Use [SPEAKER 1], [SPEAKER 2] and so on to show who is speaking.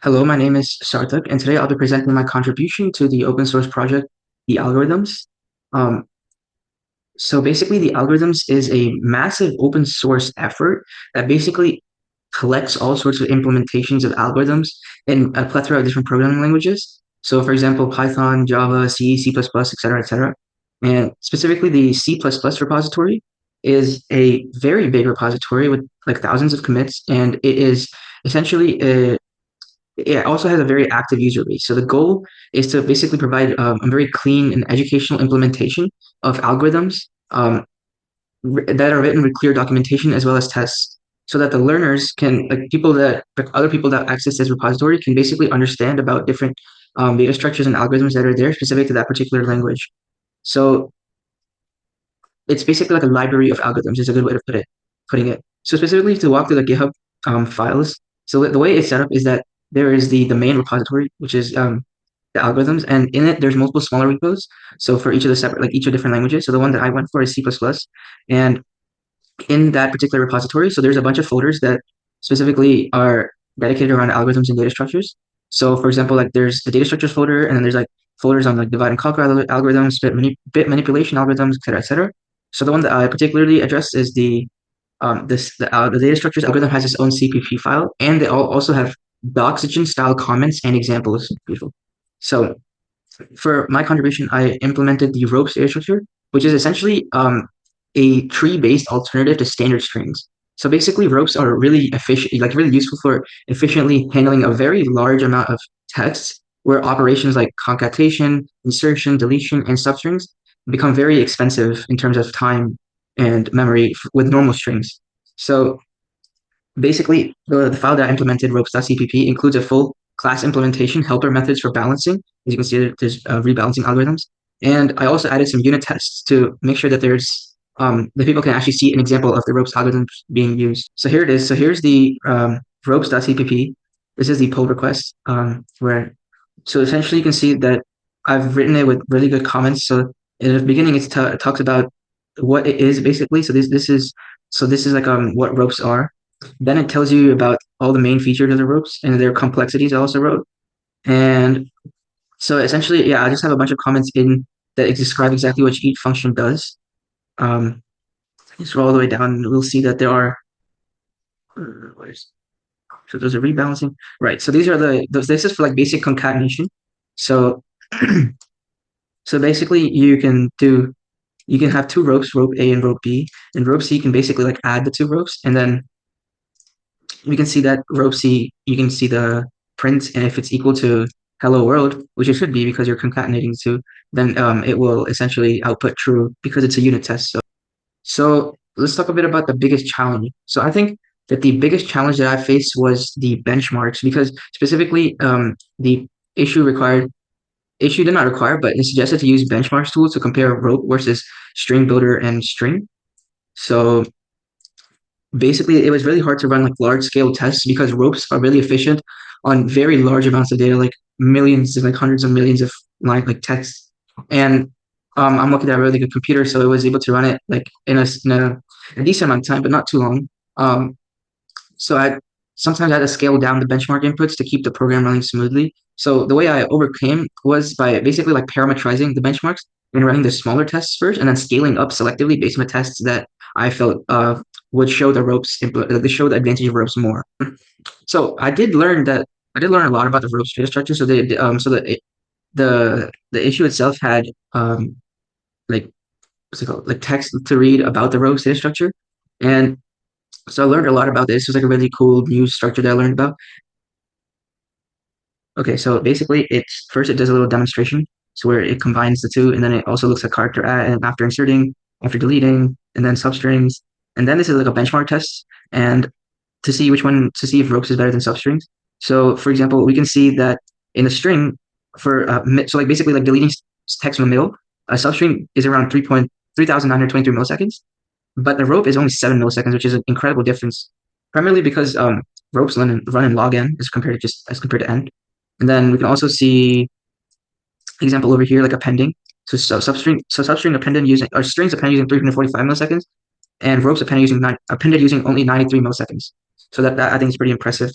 [SPEAKER 1] Hello, my name is Sarthak, and today I'll be presenting my contribution to the open source project, The Algorithms. Um, so basically, The Algorithms is a massive open source effort that basically collects all sorts of implementations of algorithms in a plethora of different programming languages. So, for example, Python, Java, C, C++, etc., etc. And specifically, the C++ repository is a very big repository with like thousands of commits, and it is essentially it also has a very active user base. So the goal is to basically provide a very clean and educational implementation of algorithms that are written with clear documentation as well as tests, so that the learners can, like other people that access this repository can basically understand about different data structures and algorithms that are there specific to that particular language. So it's basically like a library of algorithms is a good way to putting it. So specifically to walk through the GitHub files. So the way it's set up is that there is the main repository, which is the algorithms, and in it there's multiple smaller repos. So for each of the separate, like each of different languages. So the one that I went for is C++, and in that particular repository, so there's a bunch of folders that specifically are dedicated around algorithms and data structures. So for example, like there's the data structures folder, and then there's like folders on like divide and conquer algorithms, bit manipulation algorithms, et cetera, et cetera. So the one that I particularly addressed is the data structures algorithm has its own CPP file, and they all also have Doxygen style comments and examples. Beautiful. So for my contribution, I implemented the ropes data structure, which is essentially a tree-based alternative to standard strings. So basically, ropes are really efficient, like really useful for efficiently handling a very large amount of text, where operations like concatenation, insertion, deletion, and substrings become very expensive in terms of time and memory with normal strings. So basically, the file that I implemented, ropes.cpp, includes a full class implementation, helper methods for balancing. As you can see, there's rebalancing algorithms. And I also added some unit tests to make sure that that people can actually see an example of the ropes algorithms being used. So here it is. So here's the ropes.cpp. This is the pull request so essentially you can see that I've written it with really good comments. So in the beginning, it talks about what it is basically. So this is like what ropes are. Then it tells you about all the main features of the ropes and their complexities I also wrote. And so essentially, yeah, I just have a bunch of comments in that describe exactly what each function does. Scroll all the way down, and we'll see that there are. So there's a rebalancing, right? So these are this is for like basic concatenation. So so basically, you can have two ropes, rope A and rope B, and rope C can basically like add the two ropes, and then we can see that row C, you can see the print, and if it's equal to hello world, which it should be because you're concatenating the two, then it will essentially output true because it's a unit test. So let's talk a bit about the biggest challenge. So I think that the biggest challenge that I faced was the benchmarks, because specifically the issue did not require, but it suggested to use benchmarks tools to compare rope versus string builder and string. So basically it was really hard to run like large scale tests because ropes are really efficient on very large amounts of data, like millions, like hundreds of millions of like text. And I'm looking at a really good computer, so it was able to run it like in a decent amount of time, but not too long. So I sometimes I had to scale down the benchmark inputs to keep the program running smoothly. So the way I overcame was by basically like parameterizing the benchmarks and running the smaller tests first, and then scaling up selectively based on the tests that I felt would show they show the advantage of ropes more. So I did learn a lot about the ropes data structure. The issue itself had like what's it called, like text to read about the ropes data structure, and so I learned a lot about this. It was like a really cool new structure that I learned about. Okay, so basically, it does a little demonstration, so where it combines the two, and then it also looks at character at and after inserting, after deleting, and then substrings, and then this is like a benchmark test, and to see if ropes is better than substrings. So, for example, we can see that in a string so like basically like deleting text in the middle, a substring is around 3,923 milliseconds, but the rope is only 7 milliseconds, which is an incredible difference, primarily because ropes run in log n as compared to n. And then we can also see example over here, like appending. Substring appended using or strings appended using 345 milliseconds, and ropes appended using only 93 milliseconds. So that I think is pretty impressive.